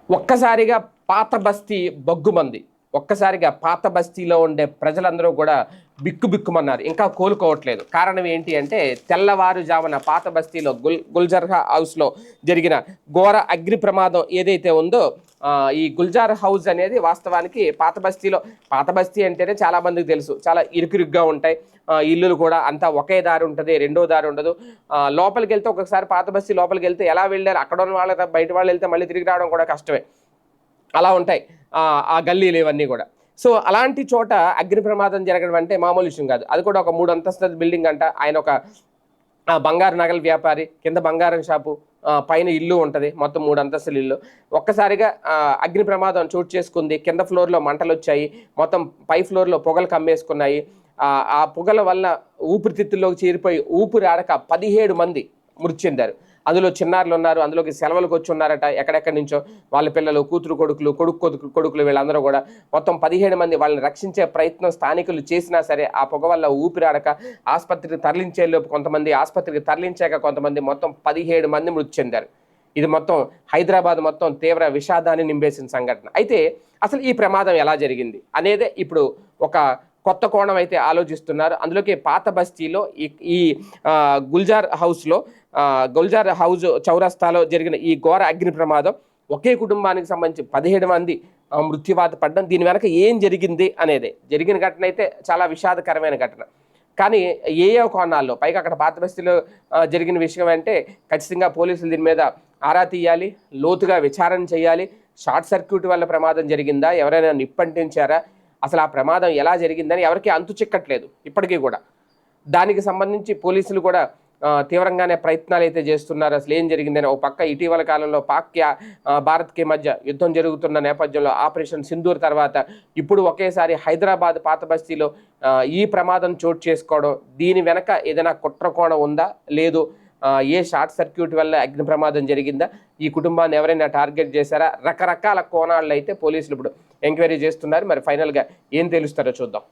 ఒక్కసారిగా పాత బస్తీ బగ్గుమంది. ఒక్కసారిగా పాత బస్తీలో ఉండే ప్రజలందరూ కూడా బిక్కుబిక్కుమన్నారు. ఇంకా కోలుకోవట్లేదు. కారణం ఏంటి అంటే తెల్లవారుజామున పాత బస్తీలో గుల్జర్ హౌస్‌లో జరిగిన ఘోర అగ్ని ప్రమాదం ఏదైతే ఉందో ఈ గుల్జార్ హౌస్ అనేది వాస్తవానికి పాత బస్తీ అంటేనే చాలా మందికి తెలుసు. చాలా ఇరుకిరుగ్గా ఉంటాయి. ఇల్లులు కూడా అంతా ఒకే దారి ఉంటది. రెండో దారి ఉండదు. లోపలికెళ్తే ఒక్కొక్కసారి పాత బస్తీ లోపలికెళ్తే ఎలా వెళ్లారు అక్కడ ఉన్న వాళ్ళు బయట వాళ్ళు వెళ్తే మళ్ళీ తిరిగి రావడం కూడా కష్టమే. అలా ఉంటాయి ఆ గల్లీలు ఇవన్నీ కూడా. సో అలాంటి చోట అగ్ని ప్రమాదం జరగడం అంటే మామూలు విషయం కాదు. అది కూడా ఒక 3 అంతస్తుల బిల్డింగ్ అంట. ఆయన ఒక బంగారు నగల వ్యాపారి, కింద బంగారం షాపు, పైన ఇల్లు ఉంటది. మొత్తం 3 అంతస్తుల ఇల్లు. ఒక్కసారిగా అగ్ని ప్రమాదం చోటు చేసుకుంది. కింద ఫ్లోర్‌లో మంటలొచ్చాయి. మొత్తం పై ఫ్లోర్‌లో పొగలు కమ్మేసుకున్నాయి. ఆ పొగల వల్ల ఊపిరితిత్తుల్లోకి చేరిపోయి ఊపిరాడక 17 మంది మృతి చెందారు. అందులో చిన్నారులు ఉన్నారు. అందులోకి సెలవులకు వచ్చి ఉన్నారట ఎక్కడెక్కడి నుంచో. వాళ్ళ పిల్లలు, కూతురు కొడుకులు, కొడుకులు వీళ్ళందరూ కూడా మొత్తం 17 మంది. వాళ్ళని రక్షించే ప్రయత్నం స్థానికులు చేసినా సరే ఆ పొగ వల్ల ఊపిరాడక ఆసుపత్రికి తరలించేలోపు కొంతమంది, ఆసుపత్రికి తరలించాక కొంతమంది, మొత్తం 17 మంది మృతి చెందారు. ఇది మొత్తం హైదరాబాద్ మొత్తం తీవ్ర విషాదాన్ని నింపేసిన సంఘటన. అయితే అసలు ఈ ప్రమాదం ఎలా జరిగింది అనేదే ఇప్పుడు ఒక కొత్త కోణం అయితే ఆలోచిస్తున్నారు. అందులోకి పాత బస్తీలో ఈ గుల్జార్ హౌస్ చౌరస్తాలో జరిగిన ఈ ఘోర అగ్ని ప్రమాదం ఒకే కుటుంబానికి సంబంధించి 17 మంది మృత్యువాత పడ్డం. దీని వెనక ఏం జరిగింది అనేదే. జరిగిన ఘటన అయితే చాలా విషాదకరమైన ఘటన. కానీ ఏ కోణాల్లో పైగా అక్కడ పాత బస్తీలో జరిగిన విషయం అంటే ఖచ్చితంగా పోలీసులు దీని మీద ఆరా తీయాలి, లోతుగా విచారణ చేయాలి. షార్ట్ సర్క్యూట్ వల్ల ప్రమాదం జరిగిందా, ఎవరైనా నిప్పంటించారా, అసలు ఆ ప్రమాదం ఎలా జరిగిందని ఎవరికీ అంతు చిక్కట్లేదు ఇప్పటికీ కూడా. దానికి సంబంధించి పోలీసులు కూడా తీవ్రంగానే ప్రయత్నాలు అయితే చేస్తున్నారు. అసలు ఏం జరిగిందని. ఒక పక్క ఇటీవల కాలంలో భారత్కి మధ్య యుద్ధం జరుగుతున్న నేపథ్యంలో ఆపరేషన్ సింధూర్ తర్వాత ఇప్పుడు ఒకేసారి హైదరాబాద్ పాత బస్తీలో ఈ ప్రమాదం చోటు చేసుకోవడం, దీని వెనక ఏదైనా కుట్రకోణం ఉందా, లేదు ఏ షార్ట్ సర్క్యూట్ వల్ల అగ్ని ప్రమాదం జరిగిందా, ఈ కుటుంబాన్ని ఎవరైనా టార్గెట్ చేశారా, రకరకాల కోణాల్లో అయితే పోలీసులు ఇప్పుడు ఎంక్వైరీ చేస్తున్నారు. మరి ఫైనల్గా ఏం తెలుస్తారో చూద్దాం.